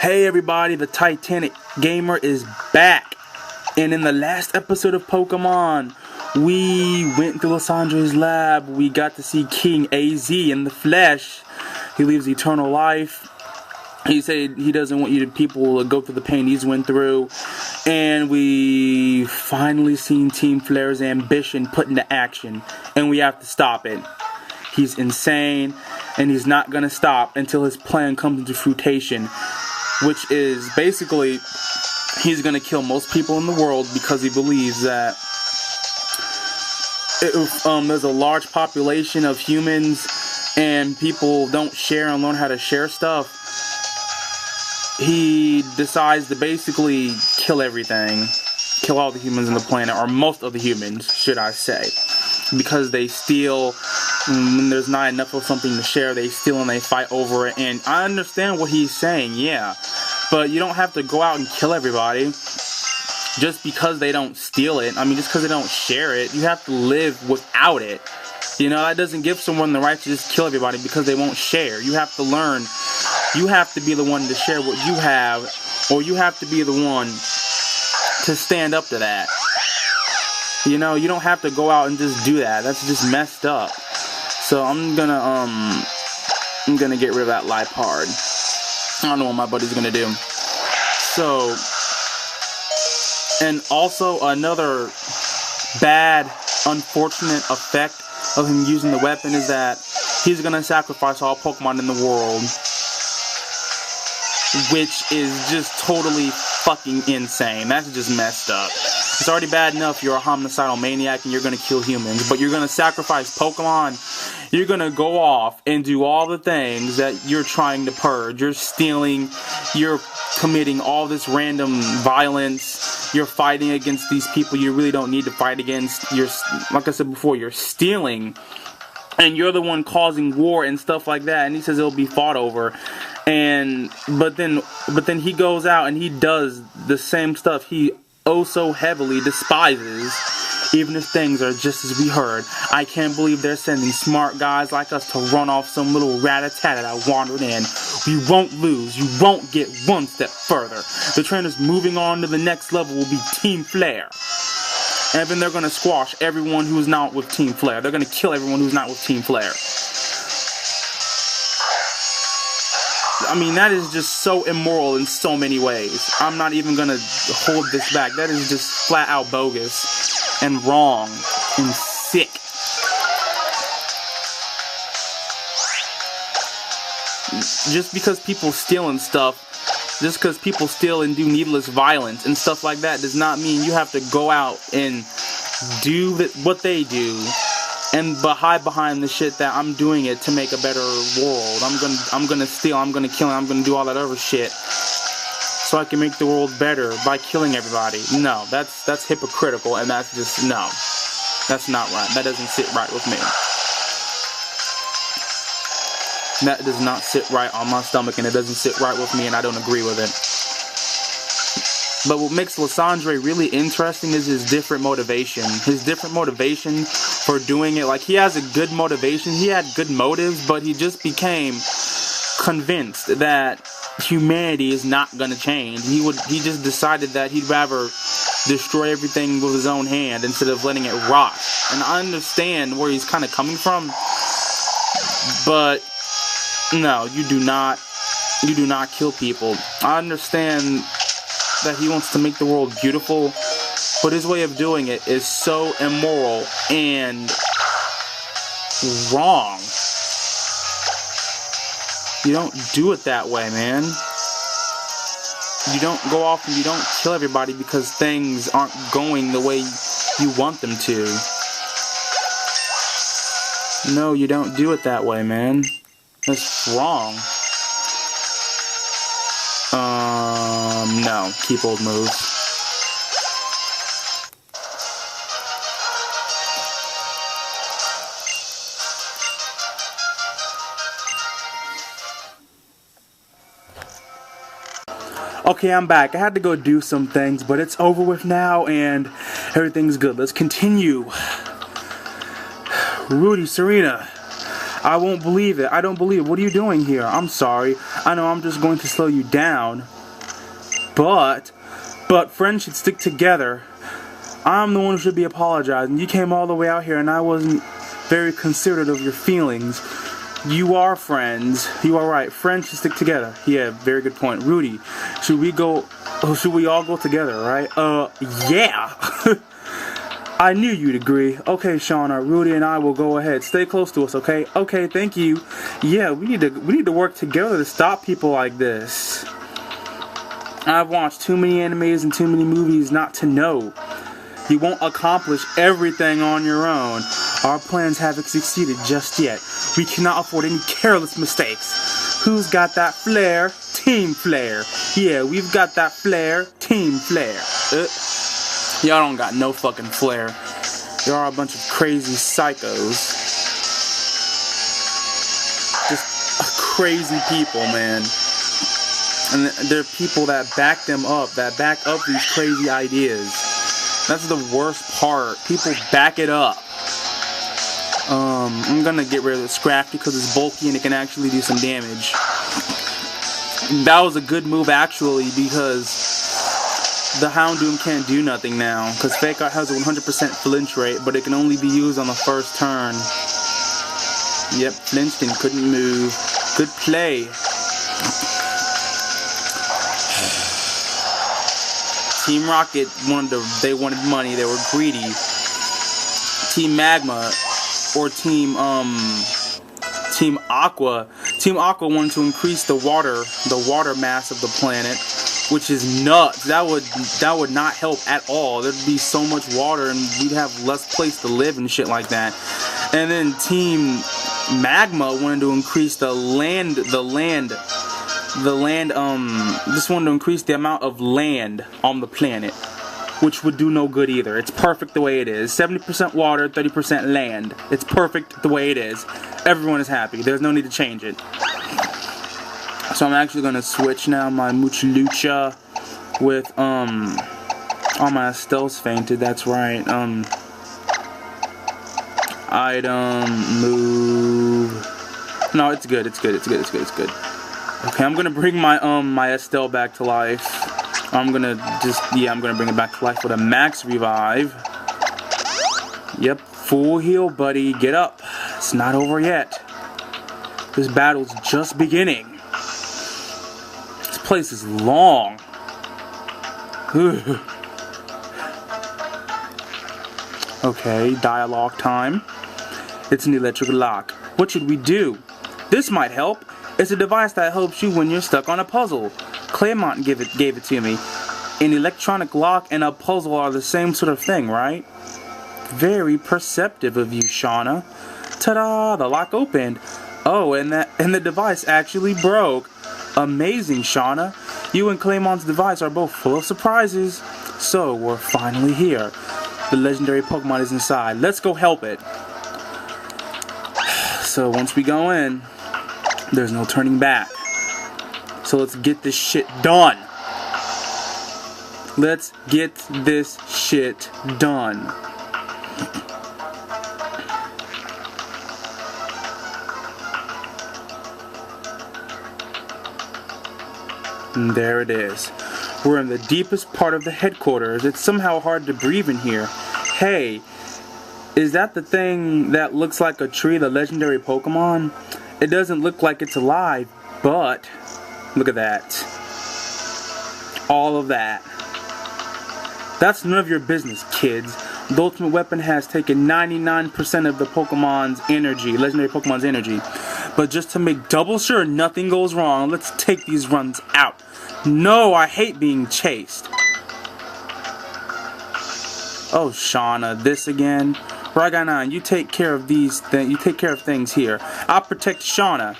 Hey everybody, the Titanic Gamer is back. And in the last episode of Pokemon, we went to Lysander's lab. We got to see King AZ in the flesh. He lives eternal life. He said he doesn't want people to go through the pain he's went through. And we finally seen Team Flare's ambition put into action. And we have to stop it. He's insane, and he's not going to stop until his plan comes into fruition. Which is basically, he's going to kill most people in the world because he believes that there's a large population of humans and people don't share and learn how to share stuff. He decides to basically kill everything. Kill all the humans on the planet, or most of the humans, should I say. Because they steal. When there's not enough of something to share, they steal and they fight over it. And I understand what he's saying, yeah. But you don't have to go out and kill everybody just because they don't steal it. I mean, just because they don't share it. You have to live without it. You know, that doesn't give someone the right to just kill everybody because they won't share. You have to learn. You have to be the one to share what you have, or you have to be the one to stand up to that. You know, you don't have to go out and just do that. That's just messed up. So I'm gonna get rid of that Lipard. I don't know what my buddy's gonna do. So, and also another bad, unfortunate effect of him using the weapon is that he's gonna sacrifice all Pokemon in the world, which is just totally fucking insane. That's just messed up. It's already bad enough you're a homicidal maniac and you're gonna kill humans, but you're gonna sacrifice Pokemon. You're gonna go off and do all the things that you're trying to purge. You're stealing, you're committing all this random violence, you're fighting against these people you really don't need to fight against. You're, like I said before, you're stealing, and you're the one causing war and stuff like that, and he says it'll be fought over. But then he goes out and he does the same stuff he oh so heavily despises. Even if things are just as we heard, I can't believe they're sending smart guys like us to run off some little rat-a-tat that wandered in. We won't lose. You won't get one step further. The trainers moving on to the next level will be Team Flare. And then they're going to squash everyone who's not with Team Flare. They're going to kill everyone who's not with Team Flare. I mean, that is just so immoral in so many ways. I'm not even going to hold this back. That is just flat out bogus. And wrong, and sick. Just because people steal and stuff, just because people steal and do needless violence and stuff like that, does not mean you have to go out and do what they do and hide behind the shit that I'm doing it to make a better world. I'm gonna steal, I'm gonna kill, I'm gonna do all that other shit so I can make the world better by killing everybody. No, that's hypocritical, and that's just, no. That's not right. That doesn't sit right with me. That does not sit right on my stomach, and it doesn't sit right with me, and I don't agree with it. But what makes Lysander really interesting is his different motivation. His different motivation for doing it. Like, he has a good motivation. He had good motives, but he just became convinced that humanity is not gonna change. He just decided that he'd rather destroy everything with his own hand instead of letting it rot. And I understand where he's kind of coming from, but no, you do not kill people. I understand that he wants to make the world beautiful, but his way of doing it is so immoral and wrong. You don't do it that way, man. You don't go off and you don't kill everybody because things aren't going the way you want them to. No, you don't do it that way, man. That's wrong. No. Keep old moves. Okay, I'm back. I had to go do some things, but it's over with now, and everything's good. Let's continue. Rudy, Serena, I won't believe it. I don't believe it. What are you doing here? I'm sorry. I know I'm just going to slow you down. But friends should stick together. I'm the one who should be apologizing. You came all the way out here and I wasn't very considerate of your feelings. You are friends. You are right. Friends should stick together. Yeah, very good point. Rudy, should we all go together, right? Yeah. I knew you'd agree. Okay, Shauna, Rudy and I will go ahead. Stay close to us, okay? Okay, thank you. Yeah, we need to work together to stop people like this. I've watched too many animes and too many movies not to know. You won't accomplish everything on your own. Our plans haven't succeeded just yet. We cannot afford any careless mistakes. Who's got that flair? Team flair. Yeah, we've got that flair. Team flair. Y'all don't got no fucking flair. Y'all are a bunch of crazy psychos. Just crazy people, man. And there are people that back them up, that back up these crazy ideas. That's the worst part. People back it up. I'm gonna get rid of the scrap because it's bulky and it can actually do some damage. That was a good move actually because the Houndoom can't do nothing now because Fake Out has a 100% flinch rate, but it can only be used on the first turn. Yep, flinched and couldn't move. Good play. Team Rocket wanted money, they were greedy. Team Magma or Team Aqua. Team Aqua wanted to increase the water mass of the planet, which is nuts. That would not help at all. There'd be so much water and we'd have less place to live and shit like that. And then Team Magma wanted to increase just wanted to increase the amount of land on the planet, which would do no good either. It's perfect the way it is. 70% water, 30% land. It's perfect the way it is. Everyone is happy. There's no need to change it. So I'm actually gonna switch now my Mucha Lucha with all my Estelle's fainted. That's right. Item move. No, it's good. It's good. Okay, I'm gonna bring my my Estelle back to life. I'm gonna bring it back to life with a max revive. Yep, full heal, buddy. Get up. It's not over yet. This battle's just beginning. This place is long. Okay, dialogue time. It's an electric lock. What should we do? This might help. It's a device that helps you when you're stuck on a puzzle. Claymont gave it to me. An electronic lock and a puzzle are the same sort of thing, right? Very perceptive of you, Shauna. Ta-da! The lock opened. Oh, and the device actually broke. Amazing, Shauna. You and Claymont's device are both full of surprises. So, we're finally here. The legendary Pokemon is inside. Let's go help it. So, once we go in, there's no turning back. So let's get this shit done. Let's get this shit done. And there it is. We're in the deepest part of the headquarters. It's somehow hard to breathe in here. Hey, is that the thing that looks like a tree, the legendary Pokemon? It doesn't look like it's alive, but look at that. All of that. That's none of your business, kids. The ultimate weapon has taken 99% of the Pokemon's energy, legendary Pokemon's energy. But just to make double sure nothing goes wrong, let's take these runs out. No, I hate being chased. Oh, Shauna, this again? Raganon, you take care of these things. You take care of things here. I'll protect Shauna.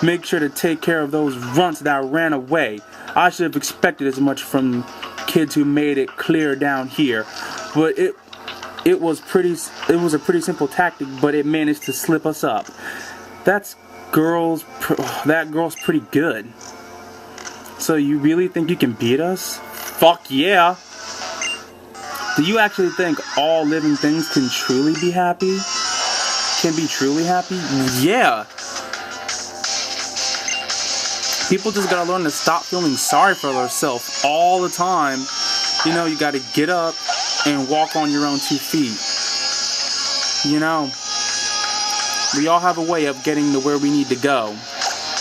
Make sure to take care of those runts that ran away. I should have expected as much from kids who made it clear down here, but it was a pretty simple tactic, but it managed to slip us up. That girl's pretty good. So you really think you can beat us? Fuck yeah. Do you actually think all living things can truly be happy? Can be truly happy? Yeah. People just gotta learn to stop feeling sorry for themselves all the time. You know, you gotta get up and walk on your own 2 feet. You know, we all have a way of getting to where we need to go.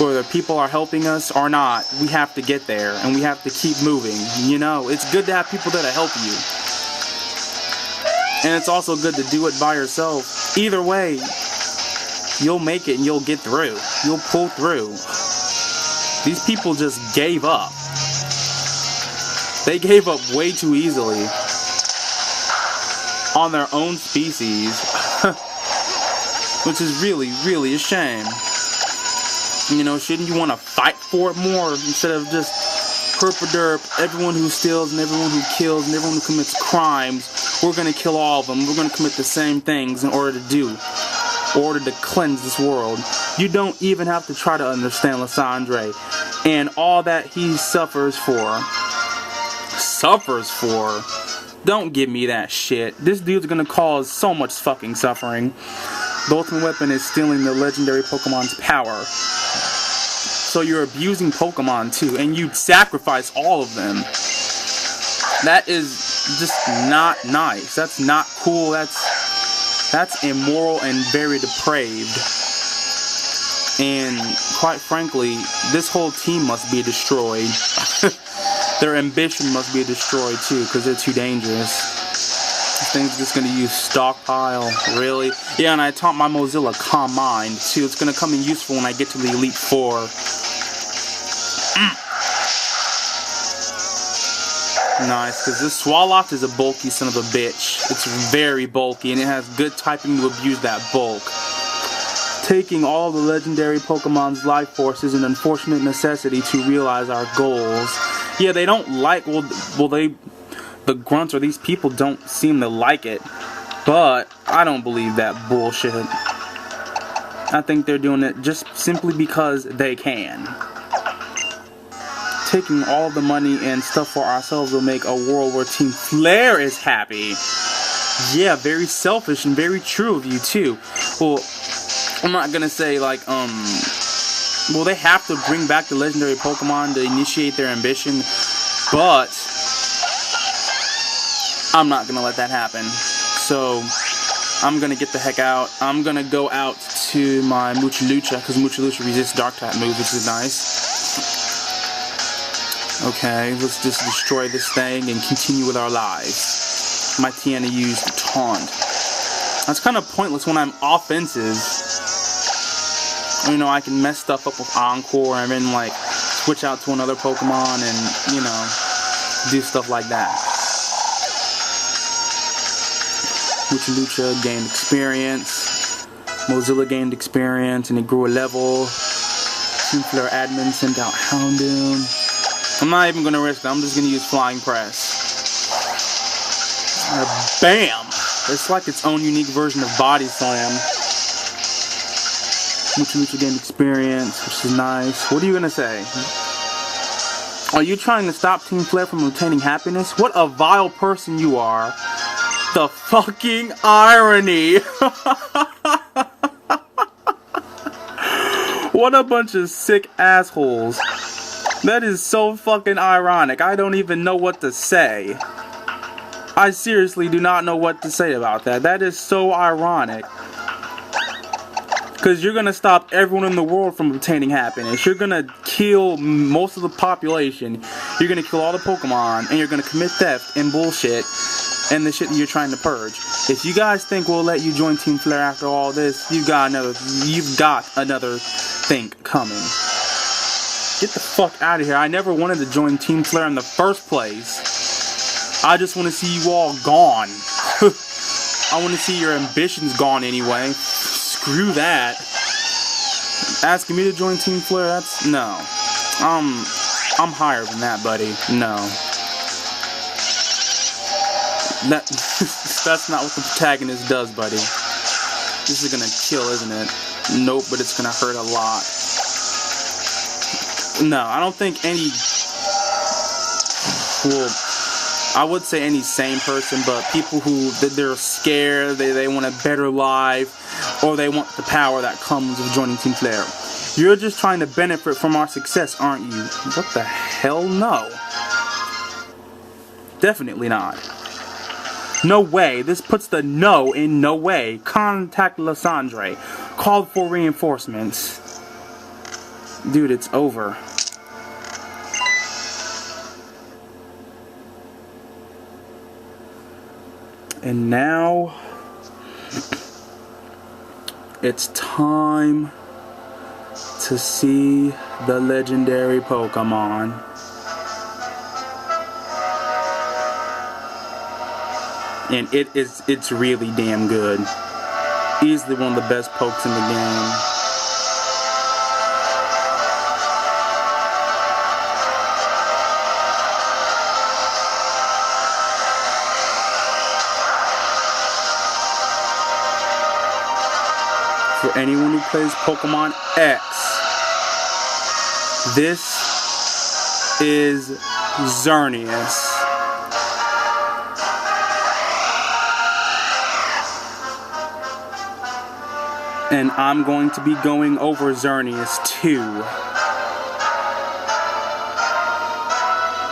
Whether people are helping us or not, we have to get there, and we have to keep moving. You know, it's good to have people there to help you. And it's also good to do it by yourself. Either way, you'll make it and you'll get through. You'll pull through. These people just gave up. They gave up way too easily on their own species. Which is really, really a shame. You know, shouldn't you want to fight for it more instead of just herp-a-derp, everyone who steals and everyone who kills and everyone who commits crimes, we're going to kill all of them. We're going to commit the same things in order to cleanse this world. You don't even have to try to understand Lysander and all that he suffers for. Don't give me that shit. This dude's going to cause so much fucking suffering. The ultimate weapon is stealing the legendary Pokemon's power. So you're abusing Pokemon too, and you sacrifice all of them. That is just not nice. That's not cool. That's immoral and very depraved. And quite frankly, this whole team must be destroyed. Their ambition must be destroyed too, because they're too dangerous. This thing's just gonna use stockpile, really? Yeah, and I taught my Mozilla Calm Mind too. It's gonna come in useful when I get to the Elite Four. Nice, because this Swallow is a bulky son of a bitch. It's very bulky, and it has good typing to abuse that bulk. Taking all the legendary Pokemon's life force is an unfortunate necessity to realize our goals. Yeah, they don't like, the grunts or these people don't seem to like it, but I don't believe that bullshit. I think they're doing it just simply because they can. Taking all the money and stuff for ourselves will make a world where Team Flare is happy. Yeah, very selfish and very true of you too. Well, I'm not gonna say like, well, they have to bring back the legendary Pokemon to initiate their ambition, but I'm not gonna let that happen. So I'm gonna get the heck out. I'm gonna go out to my Muchalucha, because Muchalucha resists dark type moves, which is nice. Okay, let's just destroy this thing and continue with our lives. My Tiana used Taunt. That's kind of pointless when I'm offensive. You know, I can mess stuff up with Encore and then like switch out to another Pokemon and, you know, do stuff like that. Muchalucha gained experience. Mozilla gained experience and it grew a level. Team Flare admin sent out Houndoom. I'm not even going to risk it. I'm just going to use Flying Press. Bam! It's like its own unique version of Body Slam. Muchalucha gained experience, which is nice. What are you going to say? Are you trying to stop Team Flare from obtaining happiness? What a vile person you are. The fucking irony. What a bunch of sick assholes. That is so fucking ironic. I don't even know what to say. I seriously do not know what to say about that. That is so ironic. Because you're going to stop everyone in the world from obtaining happiness. You're going to kill most of the population. You're going to kill all the Pokemon. And you're going to commit theft and bullshit. And the shit that you're trying to purge. If you guys think we'll let you join Team Flare after all this, you've got another thing coming. Get the fuck out of here. I never wanted to join Team Flare in the first place. I just want to see you all gone. I want to see your ambitions gone anyway. Screw that. Asking me to join Team Flare, that's... no. I'm higher than that, buddy. No. That's not what the protagonist does, buddy. This is gonna kill, isn't it? Nope, but it's gonna hurt a lot. No, I don't think any... well, I would say any sane person, but people who, they're scared, they want a better life, or they want the power that comes with joining Team Flare. You're just trying to benefit from our success, aren't you? What the hell? No. Definitely not. No way. This puts the no in no way. Contact Lysander. Call for reinforcements. Dude, it's over. And now it's time to see the legendary Pokemon. And it's really damn good. Easily one of the best pokes in the game. For anyone who plays Pokemon X, this is Xerneas. And I'm going to be going over Xerneas too.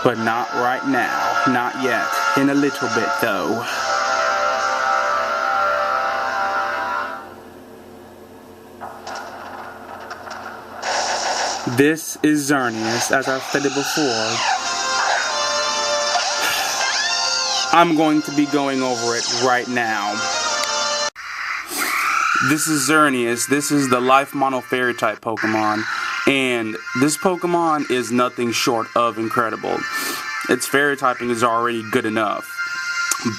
But not right now. Not yet. In a little bit though. This is Xerneas, as I've said it before. I'm going to be going over it right now. This is Xerneas. This is the Life Mono Fairy type Pokemon. And this Pokemon is nothing short of incredible. Its Fairy typing is already good enough,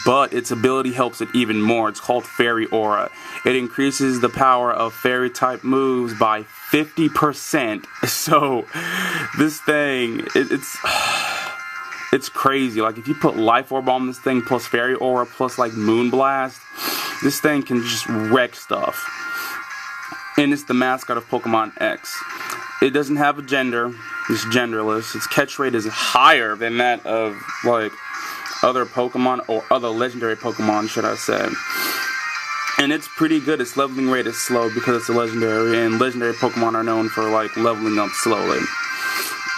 but its ability helps it even more. It's called Fairy Aura. It increases the power of Fairy type moves by 50%. So this thing, it's crazy. Like if you put Life Orb on this thing plus Fairy Aura plus like Moonblast, this thing can just wreck stuff. And it's the mascot of Pokemon X. It doesn't have a gender. It's genderless. Its catch rate is higher than that of like other Pokemon, or other legendary Pokemon, should I say. And it's pretty good. Its leveling rate is slow because it's a legendary, and legendary Pokemon are known for like leveling up slowly.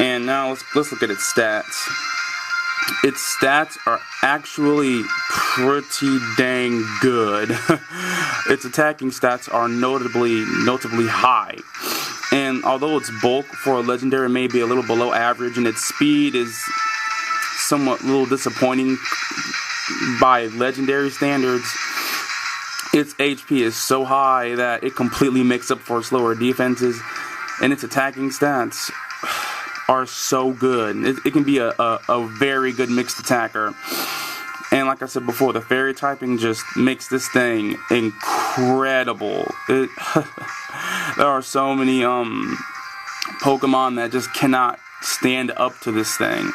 And now let's look at its stats. Its stats are actually pretty dang good. Its attacking stats are notably high. And although its bulk for a legendary may be a little below average, and its speed is somewhat a little disappointing by legendary standards, its HP is so high that it completely makes up for slower defenses, and its attacking stats are so good. It can be a very good mixed attacker. And like I said before, the Fairy typing just makes this thing incredible. There are so many Pokemon that just cannot stand up to this thing.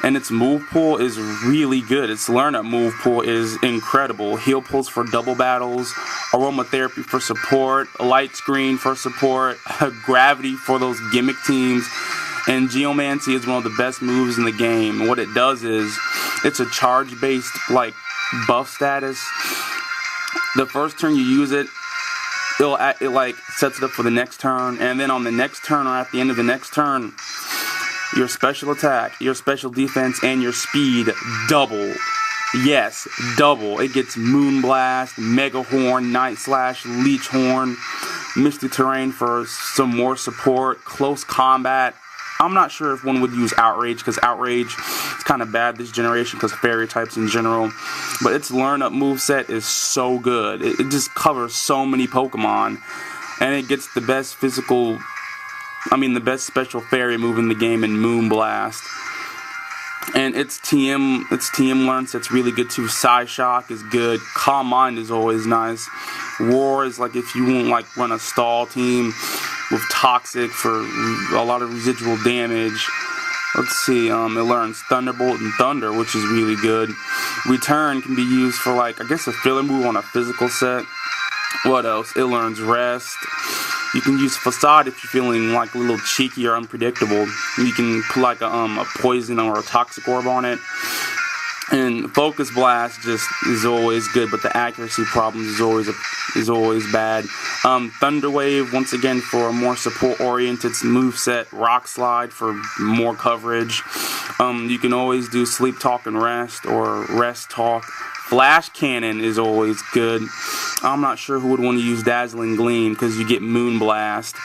And its move pool is really good. Its learn up move pool is incredible. Heal pulls for double battles, aromatherapy for support, light screen for support, gravity for those gimmick teams, and Geomancy is one of the best moves in the game. And what it does is, it's a charge based like buff status. The first turn you use it, it like sets it up for the next turn, and then on the next turn or at the end of the next turn, your special attack, your special defense, and your speed double. Yes, double. It gets Moonblast, Mega Horn, Night Slash, Leech Horn, Misty Terrain for some more support, close combat. I'm not sure if one would use Outrage, because Outrage is kind of bad this generation because of Fairy types in general. But its Learn Up moveset is so good. It just covers so many Pokemon. And it gets the best the best special Fairy move in the game in Moonblast. And its TM learn set's really good too. Psyshock is good. Calm Mind is always nice. Roar is like if you want like run a stall team with Toxic for a lot of residual damage. Let's see, it learns Thunderbolt and Thunder, which is really good. Return can be used for like, I guess a filler move on a physical set. What else? It learns Rest. You can use Facade if you're feeling like a little cheeky or unpredictable. You can put like a Poison or a Toxic Orb on it. And Focus Blast just is always good, but the accuracy problems is always bad. Thunder Wave, once again, for a more support-oriented moveset. Rock Slide for more coverage. You can always do Sleep Talk and Rest, or Rest Talk. Flash Cannon is always good. I'm not sure who would want to use Dazzling Gleam, because you get Moon Blast.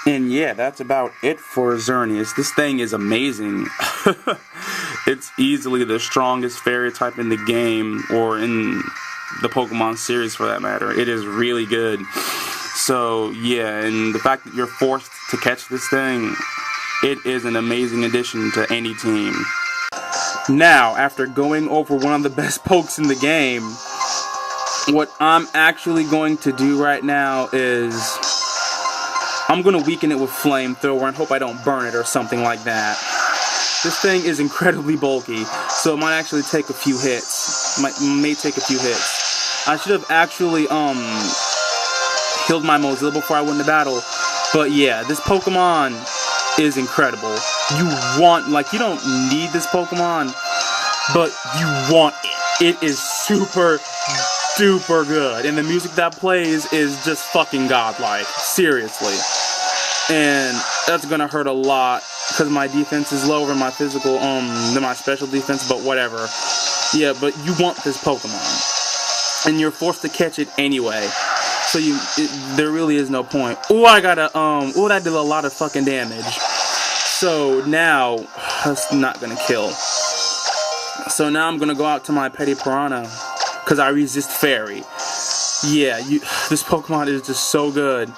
And yeah, that's about it for Xerneas. This thing is amazing. It's easily the strongest fairy type in the game, or in the Pokemon series for that matter. It is really good. So yeah, and the fact that you're forced to catch this thing, it is an amazing addition to any team. Now, after going over one of the best pokes in the game, what I'm actually going to do right now is I'm going to weaken it with Flamethrower and hope I don't burn it or something like that. This thing is incredibly bulky, so it might actually take a few hits. May take a few hits. I should have actually healed my Mozilla before I went into battle. But yeah, this Pokemon is incredible. You don't need this Pokemon, but you want it. It is super duper good, and the music that plays is just fucking godlike. Seriously. And that's gonna hurt a lot because my defense is lower than my physical than my special defense, but whatever. Yeah, but you want this Pokemon, and you're forced to catch it anyway. So there really is no point. Oh, I gotta oh, that did a lot of fucking damage. So now that's not gonna kill. So now I'm gonna go out to my Petty Piranha because I resist Fairy. Yeah, this Pokemon is just so good.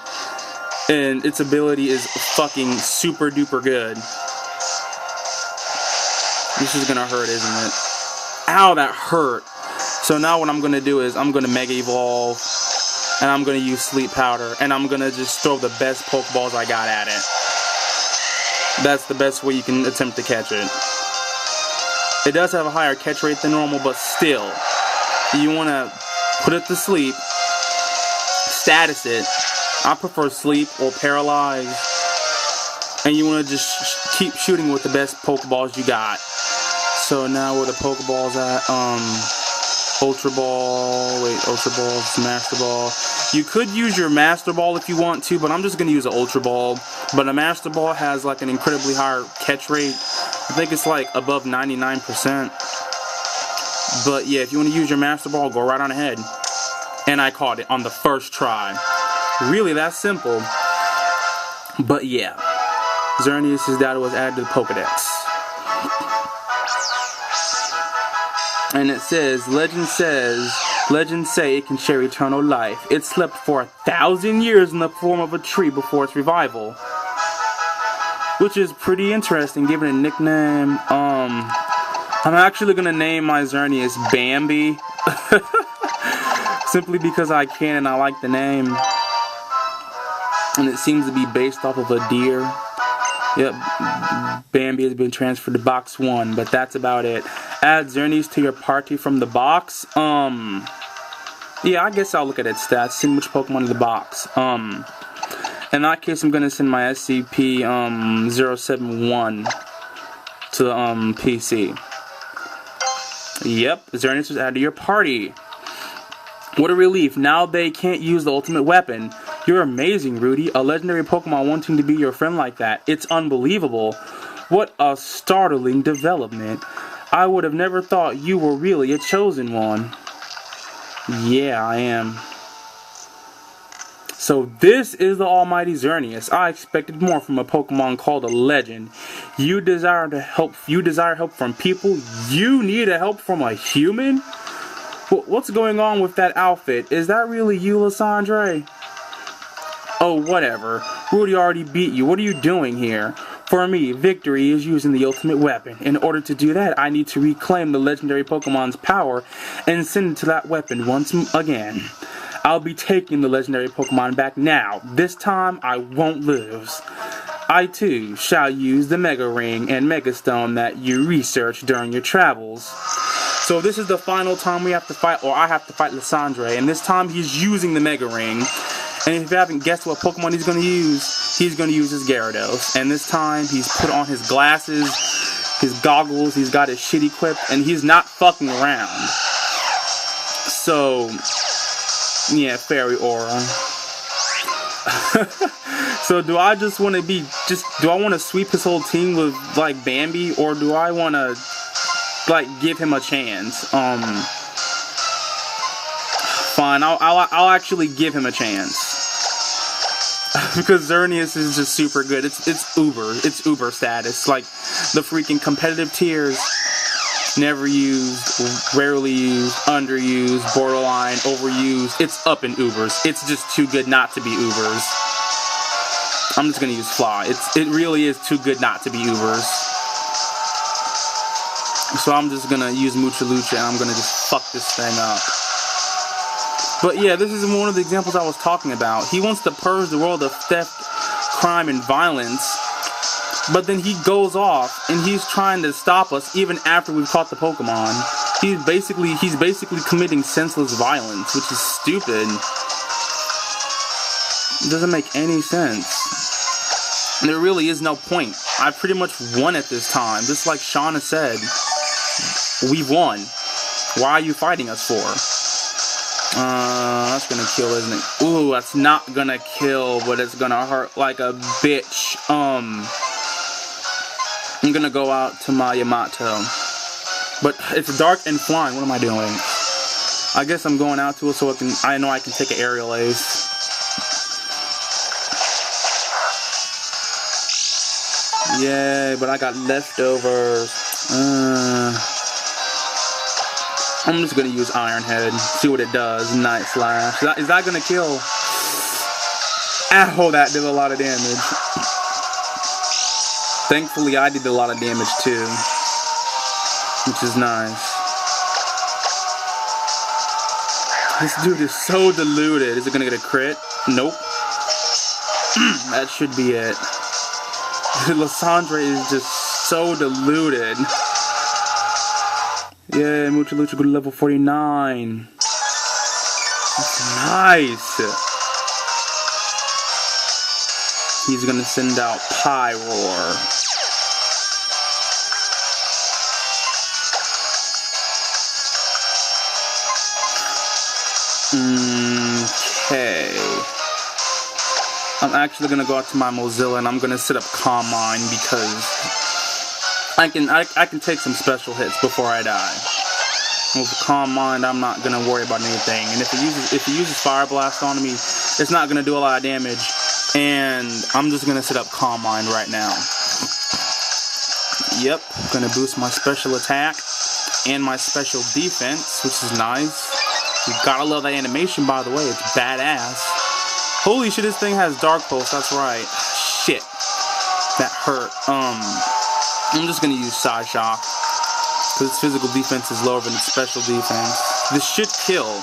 And its ability is fucking super duper good. This is gonna hurt, isn't it? Ow, that hurt. So now what I'm gonna do is I'm gonna Mega Evolve, and I'm gonna use Sleep Powder, and I'm gonna just throw the best Pokeballs I got at it. That's the best way you can attempt to catch it. It does have a higher catch rate than normal, but still, you wanna put it to sleep, status it. I prefer Sleep or Paralyze, and you want to just keep shooting with the best Pokeballs you got. So now where the Pokeballs at? Ultra Ball, Master Ball. You could use your Master Ball if you want to, but I'm just going to use an Ultra Ball. But a Master Ball has like an incredibly higher catch rate. I think it's like above 99%. But yeah, if you want to use your Master Ball, go right on ahead. And I caught it on the first try. Really that simple. But yeah, Xerneas' data was added to the Pokedex. And it says, legends say it can share eternal life. It slept for 1,000 years in the form of a tree before its revival. Which is pretty interesting, given a nickname. I'm actually gonna name my Xerneas Bambi. Simply because I can and I like the name. And it seems to be based off of a deer. Yep, Bambi has been transferred to Box 1, but that's about it. Add Xerneas to your party from the box. Yeah, I guess I'll look at its stats, send which Pokemon to the box. In that case, I'm gonna send my SCP-071 to the PC. Yep, Xerneas was added to your party. What a relief, now they can't use the ultimate weapon. You're amazing, Rudy. A legendary Pokemon wanting to be your friend like that. It's unbelievable. What a startling development. I would have never thought you were really a chosen one. Yeah, I am. So this is the almighty Xerneas. I expected more from a Pokemon called a legend. You desire help from people? You need help from a human? What's going on with that outfit? Is that really you, Lysander? Oh, whatever. Rudy already beat you. What are you doing here? For me, victory is using the ultimate weapon. In order to do that, I need to reclaim the legendary Pokemon's power and send it to that weapon once again. I'll be taking the legendary Pokemon back now. This time, I won't lose. I too shall use the Mega Ring and Mega Stone that you researched during your travels. So this is the final time we have to fight, or I have to fight Lysander, and this time he's using the Mega Ring. And if you haven't guessed what Pokemon he's going to use his Gyarados. And this time he's put on his glasses, his goggles, he's got his shit equipped, and he's not fucking around. So, yeah, fairy aura. So do I just want to do I want to sweep his whole team with, like, Bambi, or do I want to, like, give him a chance? Fine, I'll actually give him a chance. Because Xerneas is just super good. It's uber status. Like, the freaking competitive tiers, never used, rarely used, underused, borderline, overused. It's up in ubers. It's just too good not to be ubers. I'm just gonna use Fly. It really is too good not to be ubers. So I'm just gonna use Mucha Lucha and I'm gonna just fuck this thing up. But yeah, this is one of the examples I was talking about. He wants to purge the world of theft, crime, and violence, but then he goes off and he's trying to stop us even after we've caught the Pokemon. He's basically committing senseless violence, which is stupid. It doesn't make any sense. There really is no point. I pretty much won at this time. Just like Shauna said, we've won. Why are you fighting us for? That's gonna kill, isn't it? Ooh, that's not gonna kill, but it's gonna hurt like a bitch. I'm gonna go out to my Yamato. But it's dark and flying. What am I doing? I guess I'm going out to it so I know I can take an aerial ace. Yay, but I got leftovers. I'm just gonna use Iron Head, see what it does. Night Slash. Is that gonna kill? Ow, that did a lot of damage. Thankfully, I did a lot of damage too, which is nice. This dude is so diluted. Is it gonna get a crit? Nope. That should be it. Lysander is just so diluted. Yeah, Mucha Lucha go to level 49. That's nice. He's gonna send out Pyroar. Okay. I'm actually gonna go out to my Mozilla and I'm gonna set up Calm Mind because I can take some special hits before I die. With Calm Mind, I'm not gonna worry about anything. And if it uses Fire Blast on me, it's not gonna do a lot of damage. And I'm just gonna set up Calm Mind right now. Yep, gonna boost my special attack and my special defense, which is nice. You gotta love that animation, by the way. It's badass. Holy shit, this thing has Dark Pulse. That's right. Shit, that hurt. I'm just gonna use Psyshock because its physical defense is lower than its special defense. This should kill.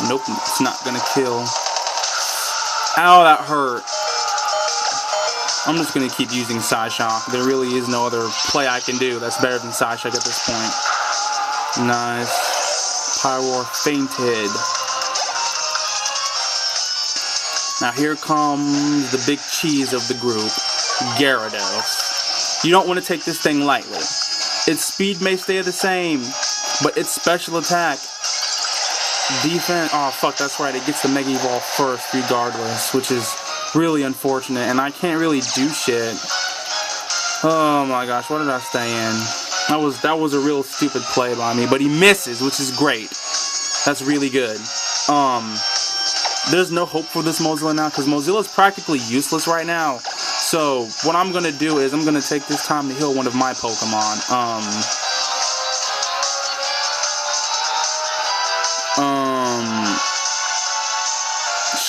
Nope, it's not gonna kill. Ow, that hurt. I'm just gonna keep using Psyshock. There really is no other play I can do that's better than Psyshock at this point. Nice. Pyroar fainted. Now here comes the big cheese of the group, Gyarados. You don't want to take this thing lightly. Its speed may stay the same, but its special attack, defense, oh fuck, that's right, it gets the Mega Evolve first regardless, which is really unfortunate, and I can't really do shit. Oh my gosh, what did I stay in? That was a real stupid play by me, but he misses, which is great. That's really good. There's no hope for this Mozilla now, because Mozilla is practically useless right now. So, what I'm gonna do is, I'm gonna take this time to heal one of my Pokemon.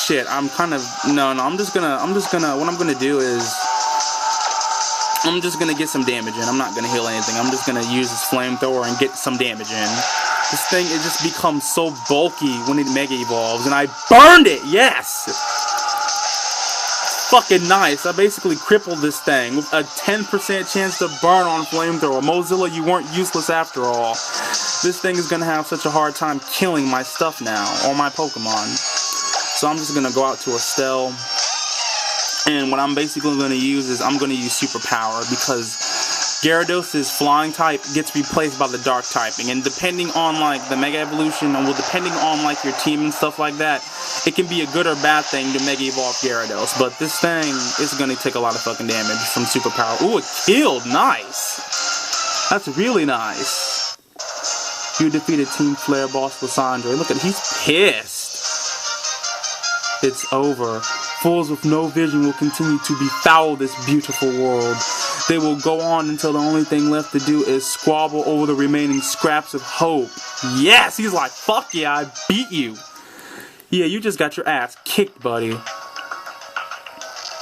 Shit, I'm kind of, no, I'm just gonna, what I'm gonna do is, I'm just gonna get some damage in. I'm not gonna heal anything. I'm just gonna use this flamethrower and get some damage in. This thing, it just becomes so bulky when it Mega Evolves, and I burned it, yes! Fucking nice. I basically crippled this thing with a 10% chance to burn on flamethrower. Mozilla, you weren't useless after all. This thing is gonna have such a hard time killing my stuff now, or my Pokemon. So I'm just gonna go out to Estelle, and what I'm basically gonna use is I'm gonna use Superpower because Gyarados' flying type gets replaced by the dark typing, and depending on like the Mega Evolution, and well, depending on like your team and stuff like that, it can be a good or bad thing to Mega Evolve Gyarados. But this thing is gonna take a lot of fucking damage from Superpower. Ooh, it killed! Nice. That's really nice. You defeated Team Flare boss Lysander. Look at, he's pissed. It's over. Fools with no vision will continue to befoul this beautiful world. They will go on until the only thing left to do is squabble over the remaining scraps of hope. Yes! He's like, fuck yeah, I beat you. Yeah, you just got your ass kicked, buddy.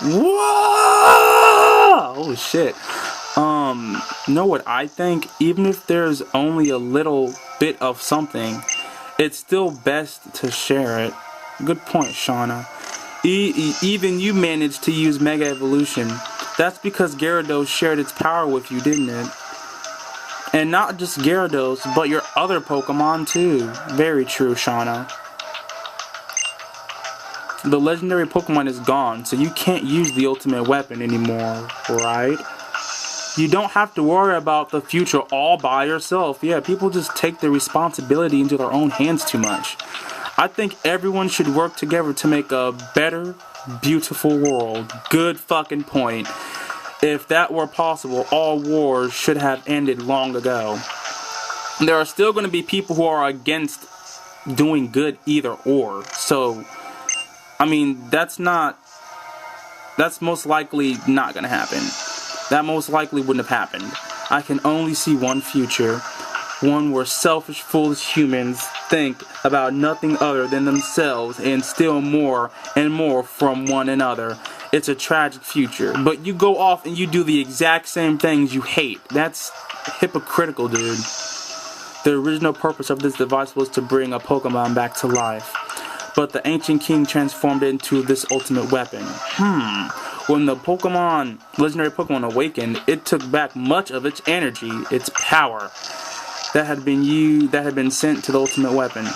Whoa! Holy shit. Know what I think? Even if there's only a little bit of something, it's still best to share it. Good point, Shauna. Even you managed to use Mega Evolution. That's because Gyarados shared its power with you, didn't it? And not just Gyarados, but your other Pokemon too. Very true, Shauna. The legendary Pokemon is gone, so you can't use the ultimate weapon anymore, right? You don't have to worry about the future all by yourself. Yeah, people just take their responsibility into their own hands too much. I think everyone should work together to make a better, beautiful world. Good fucking point. If that were possible, all wars should have ended long ago. There are still going to be people who are against doing good either or. So, I mean, that's most likely not going to happen. That most likely wouldn't have happened. I can only see one future. One where selfish, foolish humans think about nothing other than themselves and steal more and more from one another. It's a tragic future. But you go off and you do the exact same things you hate. That's hypocritical, dude. The original purpose of this device was to bring a Pokemon back to life. But the ancient king transformed it into this ultimate weapon. When the legendary Pokemon awakened, it took back much of its energy, its power. That had been sent to the ultimate weapon.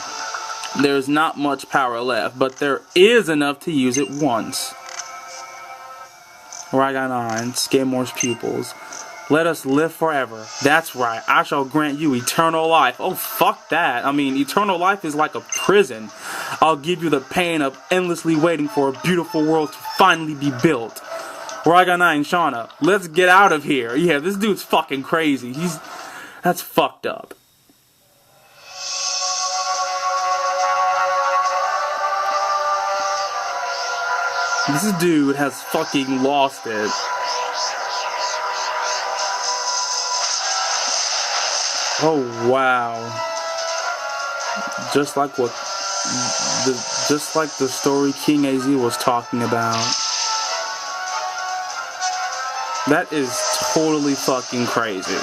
There's not much power left, but there is enough to use it once. Raiganon, Scamore's pupils. Let us live forever. That's right, I shall grant you eternal life. Oh, fuck that. I mean, eternal life is like a prison. I'll give you the pain of endlessly waiting for a beautiful world to finally be built. Raiganon and Shauna, let's get out of here. Yeah, this dude's fucking crazy. That's fucked up. This dude has fucking lost it. Oh wow. Just like the story King AZ was talking about. That is totally fucking crazy.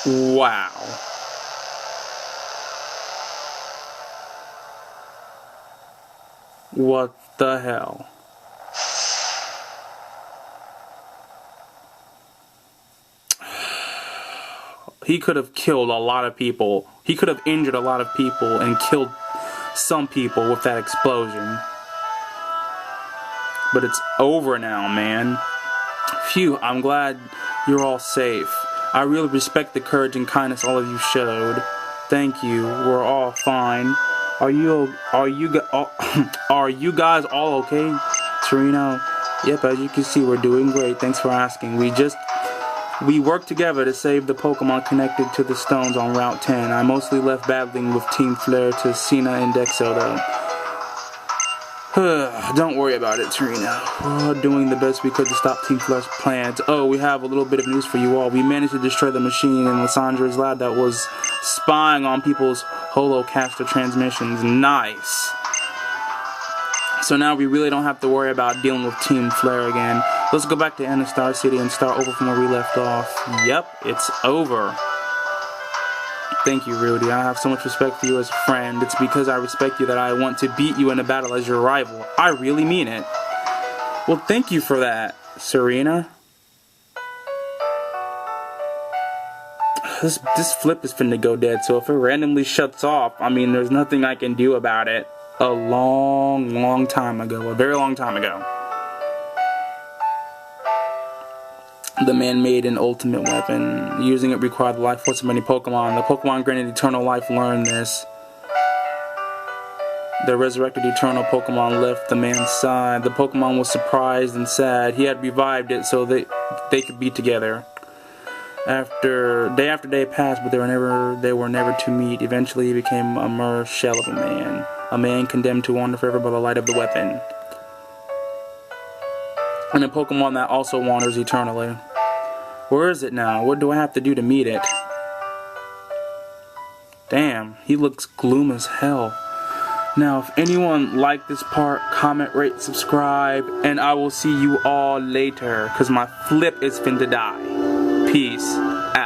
Wow. What the hell? He could have killed a lot of people. He could have injured a lot of people and killed some people with that explosion. But it's over now, man. Phew, I'm glad you're all safe. I really respect the courage and kindness all of you showed. Thank you. We're all fine. Are you guys all okay? Torino? Yep, as you can see, we're doing great. Thanks for asking. We worked together to save the Pokemon connected to the stones on Route 10. I mostly left battling with Team Flare to Cena and Dexo though. Don't worry about it, Torino. We're doing the best we could to stop Team Flare's plans. Oh, we have a little bit of news for you all. We managed to destroy the machine in Lysander's lab that was spying on people's holocaster transmissions. Nice. So now we really don't have to worry about dealing with Team Flare again. Let's go back to Anastar City and start over from where we left off. Yep, it's over. Thank you, Rudy. I have so much respect for you as a friend. It's because I respect you that I want to beat you in a battle as your rival. I really mean it. Well, thank you for that, Serena. This flip is finna go dead, so if it randomly shuts off, I mean, there's nothing I can do about it. A long time ago. A very long time ago. The man made an ultimate weapon. Using it required the life force of many Pokemon. The Pokemon granted eternal life learned this. The resurrected eternal Pokemon left the man's side. The Pokemon was surprised and sad. He had revived it so they could be together. After day passed, but they were never to meet. Eventually, he became a mere shell of a man condemned to wander forever by the light of the weapon. And a Pokemon that also wanders eternally. Where is it now? What do I have to do to meet it? Damn, he looks gloom as hell. Now, if anyone liked this part, comment, rate, subscribe, and I will see you all later, because my flip is finna die. Peace out.